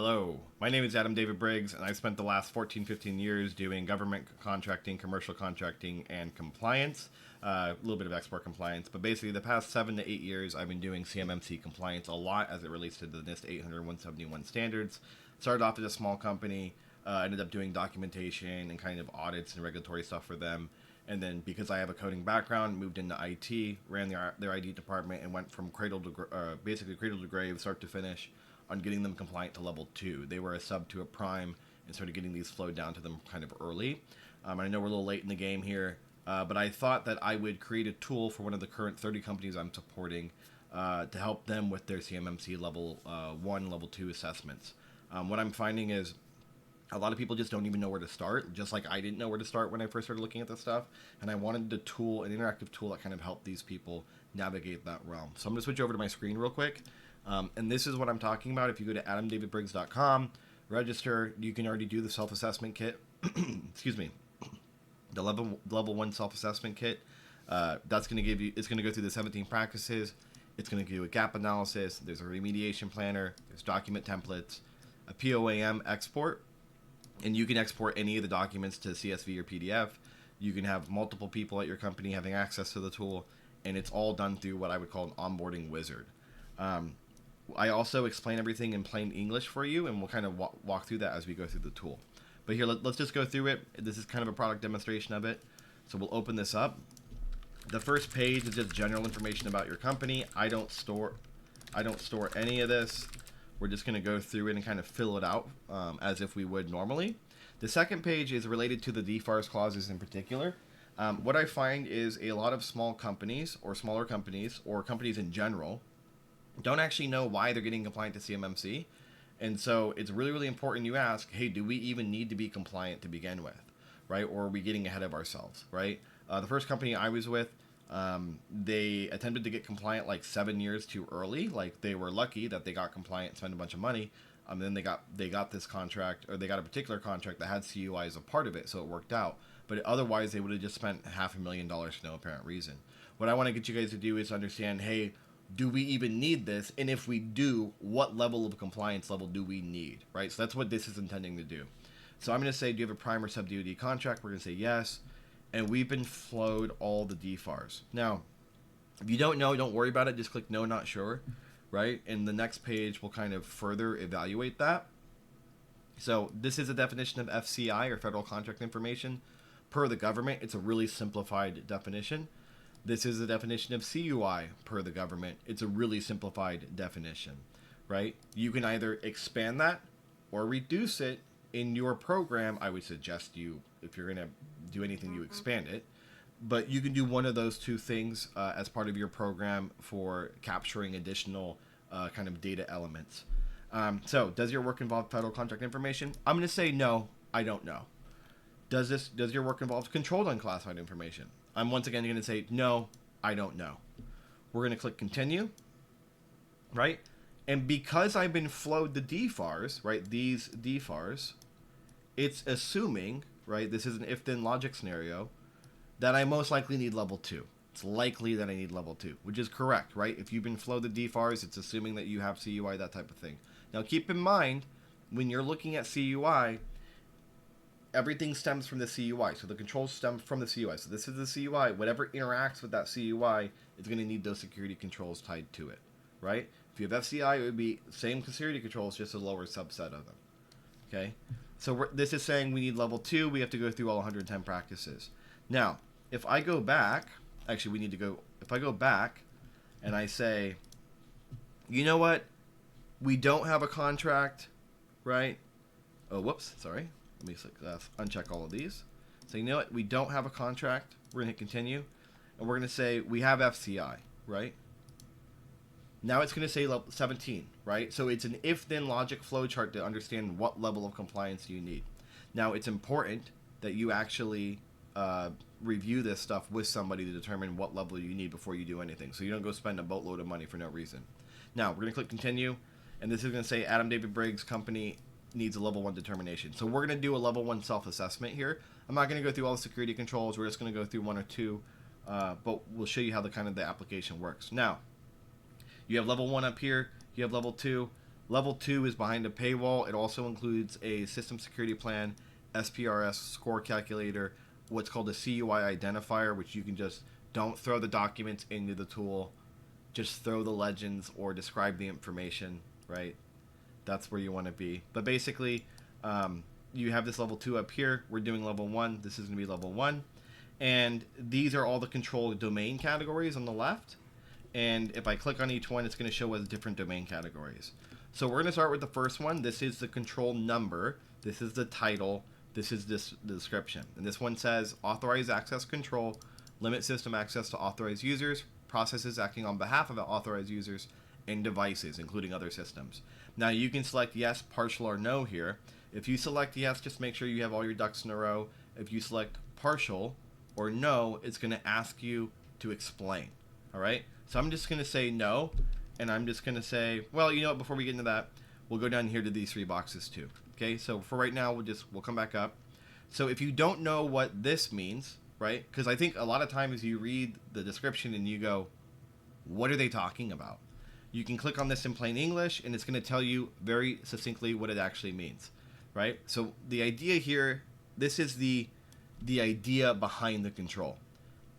Hello, my name is Adam David Briggs, and I've spent the last 14-15 years doing government contracting, commercial contracting, and compliance. A little bit of export compliance, but basically the past 7 to 8 years I've been doing CMMC compliance a lot as it relates to the NIST 800-171 standards. Started off as a small company, ended up doing documentation and kind of audits and regulatory stuff for them. And then because I have a coding background, moved into IT, ran their IT department, and went from basically cradle to grave, start to finish, on getting them compliant to level 2. They were a sub to a prime and started getting these flowed down to them kind of early. I know we're a little late in the game here, but I thought that I would create a tool for one of the current 30 companies I'm supporting to help them with their CMMC level 1, level 2 assessments. What I'm finding is a lot of people just don't even know where to start, just like I didn't know where to start when I first started looking at this stuff. And I wanted an interactive tool that kind of helped these people navigate that realm. So I'm going to switch over to my screen real quick. And this is what I'm talking about. If you go to adamdavidbriggs.com, register, you can already do the self-assessment kit. Excuse me. The level 1 self-assessment kit. That's going to give you, it's going to go through the 17 practices. It's going to do a gap analysis. There's a remediation planner. There's document templates, a POAM export. And you can export any of the documents to CSV or PDF. You can have multiple people at your company having access to the tool. And it's all done through what I would call an onboarding wizard. I also explain everything in plain English for you, and we'll kind of walk through that as we go through the tool. But here, let's just go through it. This is kind of a product demonstration of it. So we'll open this up. The first page is just general information about your company. I don't store any of this. We're just going to go through it and kind of fill it out as if we would normally. The second page is related to the DFARS clauses in particular. What I find is a lot of small companies or smaller companies or companies in general don't actually know why they're getting compliant to CMMC. And so it's really, really important you ask, hey, do we even need to be compliant to begin with, right? Or are we getting ahead of ourselves, right? The first company I was with, they attempted to get compliant like 7 years too early. Like they were lucky that they got compliant, spent a bunch of money. Then they got this contract, or they got a particular contract that had CUI as a part of it, so it worked out. But otherwise, they would have just spent $500,000 for no apparent reason. What I want to get you guys to do is understand, hey, do we even need this? And if we do, what level of compliance level do we need, right? So that's what this is intending to do. So I'm going to say, do you have a prime or sub-DoD contract? We're going to say yes. And we've been flowed all the DFARS. Now, if you don't know, don't worry about it. Just click no, not sure, right? And the next page will kind of further evaluate that. So this is a definition of FCI, or Federal Contract Information. Per the government, it's a really simplified definition. This is a definition of CUI per the government. It's a really simplified definition, right? You can either expand that or reduce it in your program. I would suggest you, if you're going to do anything, you expand it. But you can do one of those two things as part of your program for capturing additional kind of data elements. So does your work involve federal contract information? I'm going to say no, I don't know. Does your work involve controlled unclassified information? I'm once again going to say, no, I don't know. We're going to click continue, right? And because I've been flowed the DFARS, right, these DFARS, it's assuming, right, this is an if-then logic scenario, that I most likely need level 2. It's likely that I need level 2, which is correct, right? If you've been flowed the DFARS, it's assuming that you have CUI, that type of thing. Now, keep in mind, when you're looking at CUI, everything stems from the CUI. So the controls stem from the CUI. So this is the CUI. Whatever interacts with that CUI is going to need those security controls tied to it, right? If you have FCI, it would be same security controls, just a lower subset of them, okay? So this is saying we need level 2. We have to go through all 110 practices. Now, if I go back, actually we need to go, if I go back and I say, you know what? We don't have a contract, right? Oh, whoops, sorry. Let me uncheck all of these. So you know what? We don't have a contract. We're going to hit continue. And we're going to say we have FCI, right? Now it's going to say level 17, right? So it's an if-then logic flowchart to understand what level of compliance you need. Now it's important that you actually review this stuff with somebody to determine what level you need before you do anything. So you don't go spend a boatload of money for no reason. Now we're going to click continue. And this is going to say Adam David Briggs Company needs a level 1 determination. So we're going to do a level 1 self-assessment here. I'm not going to go through all the security controls. We're just going to go through 1 or 2, but we'll show you how the application works. Now, you have level 1 up here. You have level 2. Level 2 is behind a paywall. It also includes a system security plan, SPRS score calculator, what's called a CUI identifier, which you can just don't throw the documents into the tool, just throw the legends or describe the information, right? That's where you want to be. But basically, you have this level 2 up here. We're doing level 1. This is going to be level 1. And these are all the control domain categories on the left. And if I click on each one, it's going to show us different domain categories. So we're going to start with the first one. This is the control number. This is the title. This is the description. And this one says authorized access control, limit system access to authorized users, processes acting on behalf of authorized users, and devices, including other systems. Now you can select yes, partial, or no here. If you select yes, just make sure you have all your ducks in a row. If you select partial or no, it's going to ask you to explain. All right? So I'm just going to say no. And I'm just going to say, well, you know what, before we get into that, we'll go down here to these 3 boxes too. Okay, so for right now, we'll come back up. So if you don't know what this means, right, because I think a lot of times you read the description and you go, what are they talking about? You can click on this in plain English and it's going to tell you very succinctly what it actually means, right? So the idea here, this is the idea behind the control.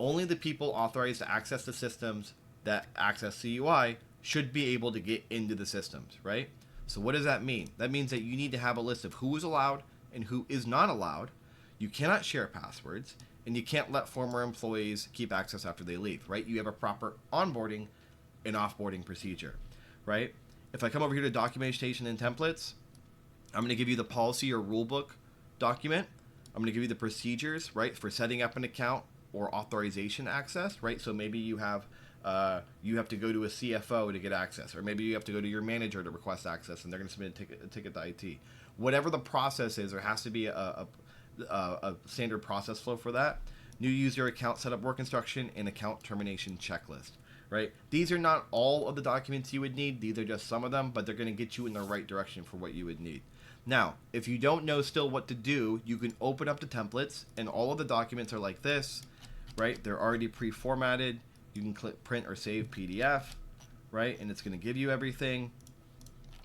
Only the people authorized to access the systems that access CUI should be able to get into the systems, right? So what does that mean? That means that you need to have a list of who is allowed and who is not allowed. You cannot share passwords, and you can't let former employees keep access after they leave, right? You have a proper onboarding and offboarding procedure, right? If I come over here to documentation and templates, I'm going to give you the policy or rulebook document. I'm going to give you the procedures, right, for setting up an account or authorization access, right? So maybe you have to go to a CFO to get access, or maybe you have to go to your manager to request access, and they're going to submit a ticket to IT. Whatever the process is, there has to be a standard process flow for that. New user account setup work instruction and account termination checklist, right? These are not all of the documents you would need. These are just some of them, but they're going to get you in the right direction for what you would need. Now, if you don't know still what to do, you can open up the templates, and all of the documents are like this, right? They're already pre-formatted. You can click print or save PDF, right? And it's going to give you everything.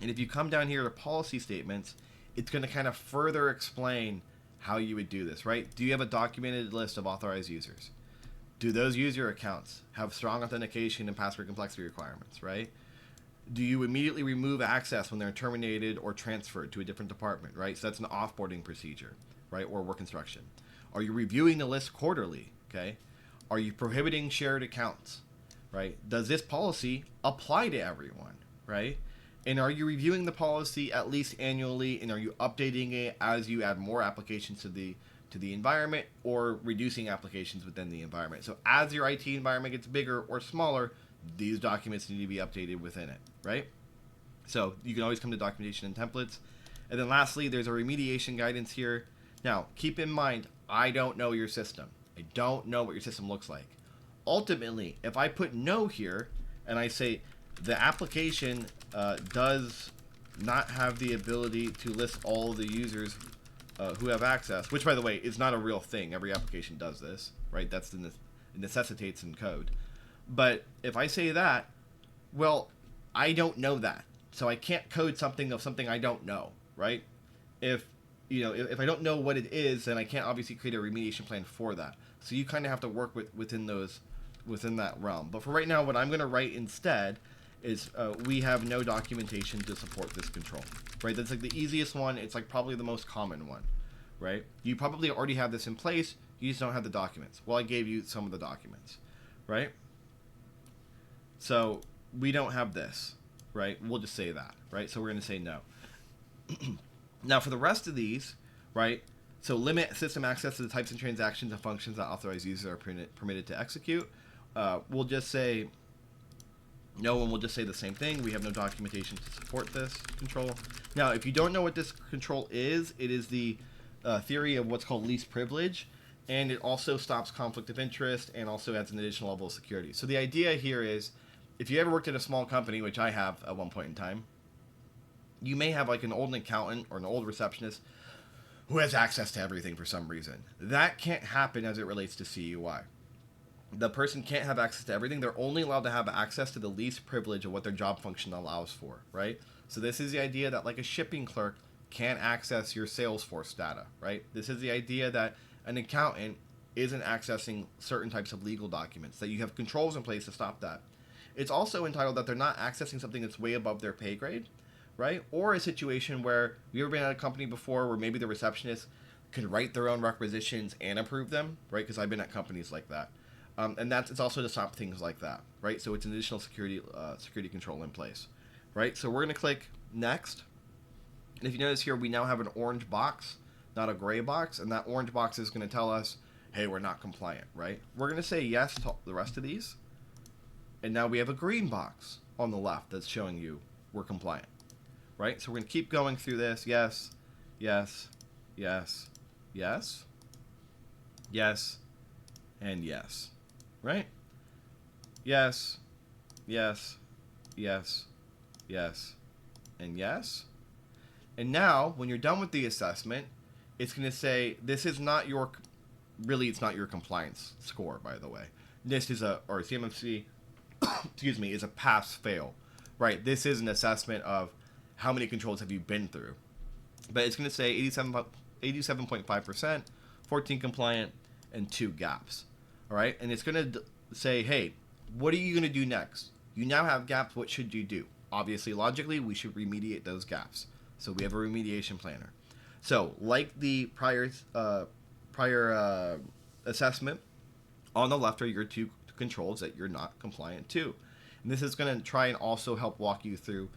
And if you come down here to policy statements, it's going to kind of further explain how you would do this, right? Do you have a documented list of authorized users? Do those user accounts have strong authentication and password complexity requirements, right? Do you immediately remove access when they're terminated or transferred to a different department, right? So that's an offboarding procedure, right? Or work instruction. Are you reviewing the list quarterly, okay? Are you prohibiting shared accounts, right? Does this policy apply to everyone, right? And are you reviewing the policy at least annually, and are you updating it as you add more applications to the environment, or reducing applications within the environment? So as your IT environment gets bigger or smaller, these documents need to be updated within it, right? So you can always come to documentation and templates. And then lastly, there's a remediation guidance here. Now, keep in mind, I don't know your system. I don't know what your system looks like. Ultimately, if I put no here and I say the application does not have the ability to list all the users who have access, which by the way is not a real thing. Every application does this, right? That's it necessitates in code. But if I say that, well, I don't know that, so I can't code something of something I don't know, right? If I don't know what it is, then I can't obviously create a remediation plan for that. So you kind of have to work within that realm. But for right now, what I'm going to write instead is we have no documentation to support this control, right? That's like the easiest one. It's like probably the most common one, right? You probably already have this in place. You just don't have the documents. Well, I gave you some of the documents, right? So we don't have this, right? We'll just say that, right? So we're going to say no. Now for the rest of these, right? So limit system access to the types of transactions and functions that authorized users are permitted to execute. We'll just say no, and we'll just say the same thing. We have no documentation to support this control. Now, if you don't know what this control is, it is the theory of what's called least privilege, and it also stops conflict of interest and also adds an additional level of security. So the idea here is, if you ever worked at a small company, which I have at one point in time, you may have like an old accountant or an old receptionist who has access to everything for some reason. That can't happen as it relates to CUI. The person can't have access to everything. They're only allowed to have access to the least privilege of what their job function allows for, right? So this is the idea that like a shipping clerk can't access your Salesforce data, right? This is the idea that an accountant isn't accessing certain types of legal documents, that you have controls in place to stop that. It's also entitled that they're not accessing something that's way above their pay grade, right? Or a situation where you ever been at a company before where maybe the receptionist can write their own requisitions and approve them, right? Because I've been at companies like that. And it's also to stop things like that, right? So it's an additional security control in place, right? So we're going to click next. And if you notice here, we now have an orange box, not a gray box. And that orange box is going to tell us, hey, we're not compliant, right? We're going to say yes to the rest of these. And now we have a green box on the left that's showing you we're compliant, right? So we're going to keep going through this. Yes, yes, yes, yes, yes, and yes, right? Yes, yes, yes, yes, and yes. And now, when you're done with the assessment, it's going to say, this is not your, really, it's not your compliance score, by the way. This is or CMMC, excuse me, is a pass-fail, right? This is an assessment of how many controls have you been through. But it's going to say 87.5%, 14 compliant, and 2 gaps, all right? And it's going to say, hey, what are you going to do next? You now have gaps. What should you do? Obviously, logically, we should remediate those gaps. So we have a remediation planner. So like the prior assessment, on the left are your 2 controls that you're not compliant to. And this is going to try and also help walk you through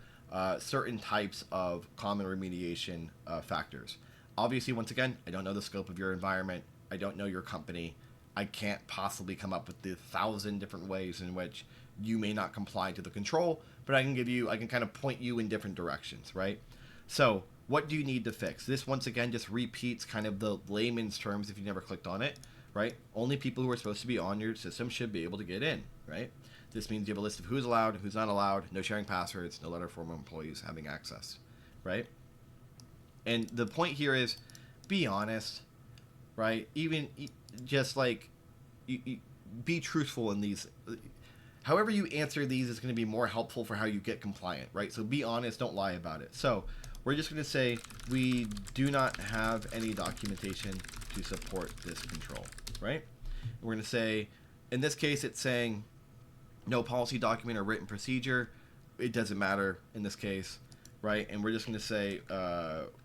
certain types of common remediation factors. Obviously, once again, I don't know the scope of your environment. I don't know your company. I can't possibly come up with the 1,000 different ways in which you may not comply to the control, but I can kind of point you in different directions, right? So what do you need to fix? This, once again, just repeats kind of the layman's terms if you never clicked on it, right? Only people who are supposed to be on your system should be able to get in, right? This means you have a list of who's allowed, who's not allowed, no sharing passwords, no letter from employees having access, right? And the point here is, be honest, right? Even just like, be truthful in these. However you answer these is going to be more helpful for how you get compliant, right? So be honest, don't lie about it. So we're just going to say we do not have any documentation to support this control, right? We're going to say, in this case, it's saying no policy document or written procedure. It doesn't matter in this case, right? And we're just going to say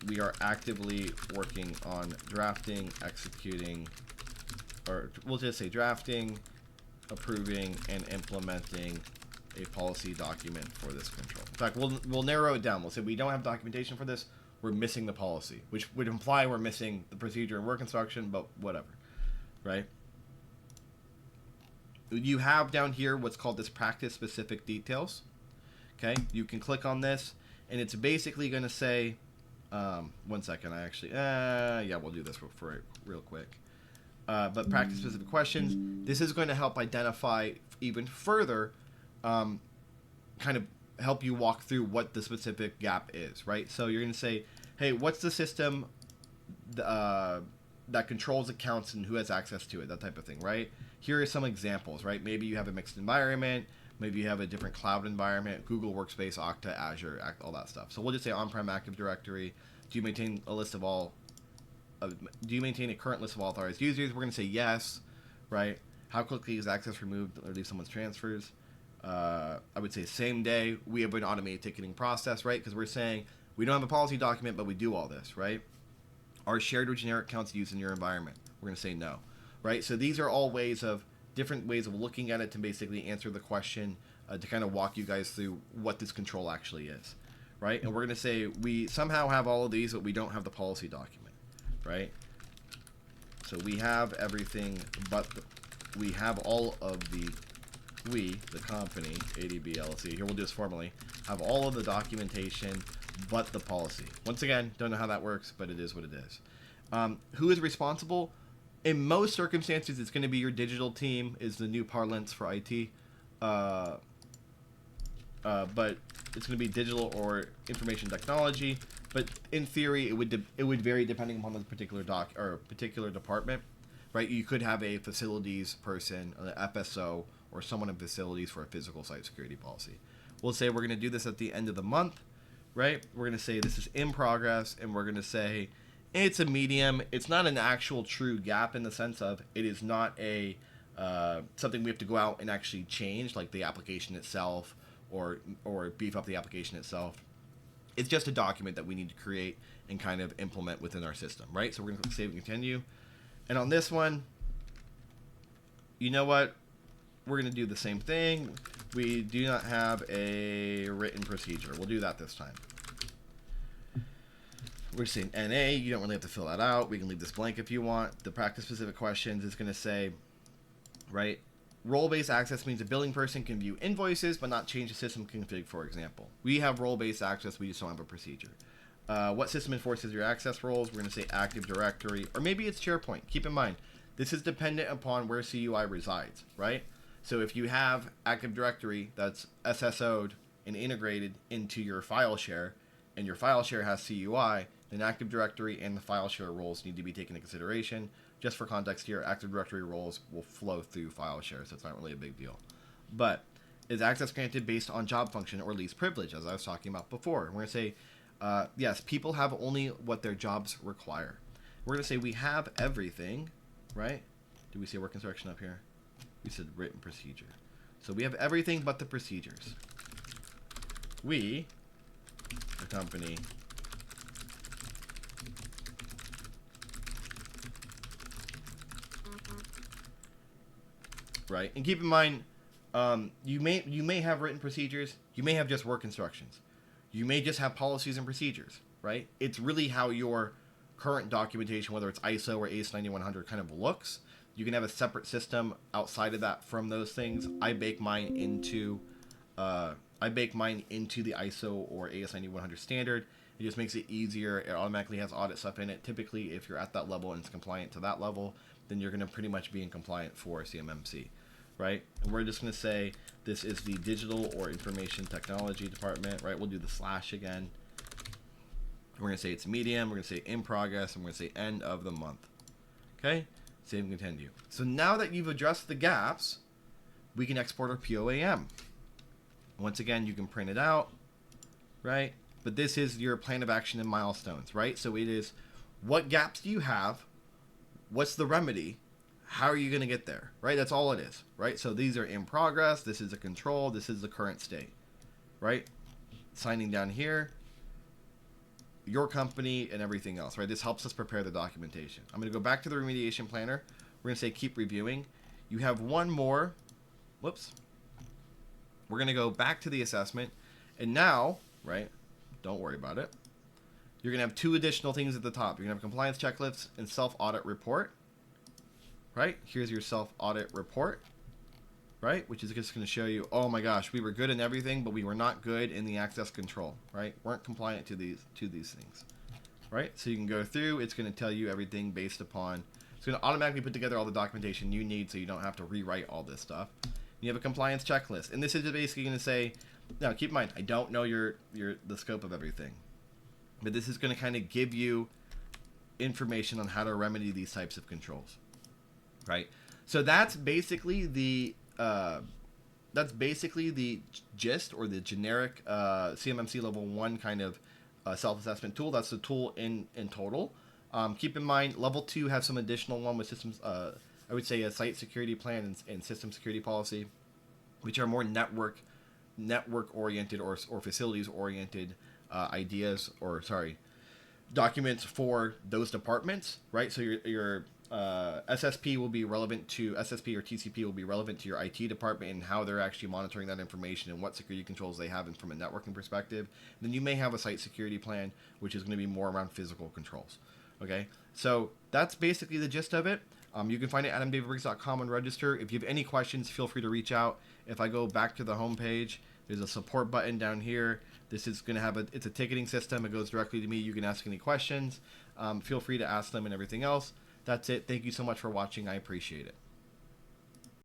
we are actively working on drafting, executing, or we'll just say drafting, approving, and implementing a policy document for this control. In fact, we'll narrow it down. We'll say we don't have documentation for this. We're missing the policy, which would imply we're missing the procedure and work instruction, but whatever, right? You have down here what's called this practice-specific details. Okay, you can click on this, and it's basically going to say, one second, yeah, we'll do this for real quick. But practice-specific questions, this is going to help identify even further, kind of help you walk through what the specific gap is, right? So you're going to say, hey, what's the system that controls accounts and who has access to it, that type of thing, right? Here are some examples, right? Maybe you have a mixed environment, maybe you have a different cloud environment, Google Workspace, Okta, Azure, all that stuff. So we'll just say on-prem Active Directory. Do you maintain a list of all? Do you maintain a current list of authorized users? We're going to say yes, right? How quickly is access removed or leave someone's transfers? I would say same day. We have an automated ticketing process, right? Because we're saying we don't have a policy document, but we do all this, right? Are shared or generic accounts used in your environment? We're going to say no, right? So these are all different ways of looking at it to basically answer the question, to kind of walk you guys through what this control actually is, right? And we're going to say we somehow have all of these, but we don't have the policy document, right? So we have everything, but we have all of the company, ADB LLC, here we'll do this formally, have all of the documentation but the policy. Once again, don't know how that works, but it is what it is. Who is responsible? In most circumstances, it's going to be your digital team, is the new parlance for IT. But it's going to be digital or information technology. But in theory, it would vary depending upon the particular particular department, right? You could have a facilities person, an FSO, or someone in facilities for a physical site security policy. We'll say we're going to do this at the end of the month, right? We're going to say this is in progress, and we're going to say it's a medium. It's not an actual true gap in the sense of it is not a something we have to go out and actually change, like the application itself or beef up the application itself. It's just a document that we need to create and kind of implement within our system, right? So we're going to click Save and Continue. And on this one, you know what? We're going to do the same thing. We do not have a written procedure. We'll do that this time. We're saying NA. You don't really have to fill that out. We can leave this blank if you want. The practice-specific questions is going to say, right, role-based access means a billing person can view invoices but not change the system config, for example. We have role-based access. We just don't have a procedure. What system enforces your access roles? We're going to say Active Directory, or maybe it's SharePoint. Keep in mind, this is dependent upon where CUI resides, right? So if you have Active Directory that's SSO'd and integrated into your file share, and your file share has CUI, then Active Directory and the file share roles need to be taken into consideration. Just for context here, Active Directory roles will flow through file share, so it's not really a big deal. But is access granted based on job function or least privilege, as I was talking about before? We're going to say, yes, people have only what their jobs require. We're going to say we have everything, right? Did we say work instruction up here? We said written procedure. So we have everything but the procedures. We, the company, right? And keep in mind, you may have written procedures. You may have just work instructions. You may just have policies and procedures, right? It's really how your current documentation, whether it's ISO or AS 9100, kind of looks. You can have a separate system outside of that from those things. I bake mine into the ISO or AS 9100 standard. It just makes it easier. It automatically has audit stuff in it. Typically, if you're at that level and it's compliant to that level, then you're going to pretty much be in compliant for CMMC, right? And we're just going to say this is the Digital or Information Technology Department, right? We'll do the slash again. We're going to say it's medium. We're going to say in progress, and we're going to say end of the month. Okay? Save and continue. So now that you've addressed the gaps, we can export our POAM. Once again, you can print it out, right? But this is your plan of action and milestones, right? So it is, what gaps do you have? What's the remedy? How are you going to get there, right? That's all it is, right? So these are in progress. This is a control. This is the current state, right? Signing down here, your company and everything else, right? This helps us prepare the documentation. I'm going to go back to the remediation planner. We're going to say keep reviewing. You have one more. Whoops. We're going to go back to the assessment. And now, right, don't worry about it. You're going to have two additional things at the top. You're going to have compliance checklists and self-audit report, right? Here's your self-audit report, right? Which is just going to show you, oh my gosh, we were good in everything, but we were not good in the access control, right? Weren't compliant to these things, right? So you can go through. It's going to tell you everything based upon. It's going to automatically put together all the documentation you need, so you don't have to rewrite all this stuff. You have a compliance checklist, and this is basically going to say, now keep in mind, I don't know the scope of everything, but this is going to kind of give you information on how to remedy these types of controls, right? So that's basically the gist or the generic CMMC Level 1 kind of self-assessment tool. That's the tool in total. Keep in mind, Level 2 has some additional one with systems. I would say a site security plan and system security policy, which are more network oriented or facilities oriented documents for those departments, right? So your SSP will be relevant to SSP or TCP will be relevant to your IT department and how they're actually monitoring that information and what security controls they have from a networking perspective. And then you may have a site security plan, which is going to be more around physical controls. Okay, so that's basically the gist of it. You can find it at adamdavidbriggs.com and register. If you have any questions, feel free to reach out. If I go back to the home page, there's a support button down here. This is going to have it's a ticketing system. It goes directly to me. You can ask any questions. Feel free to ask them and everything else. That's it. Thank you so much for watching. I appreciate it.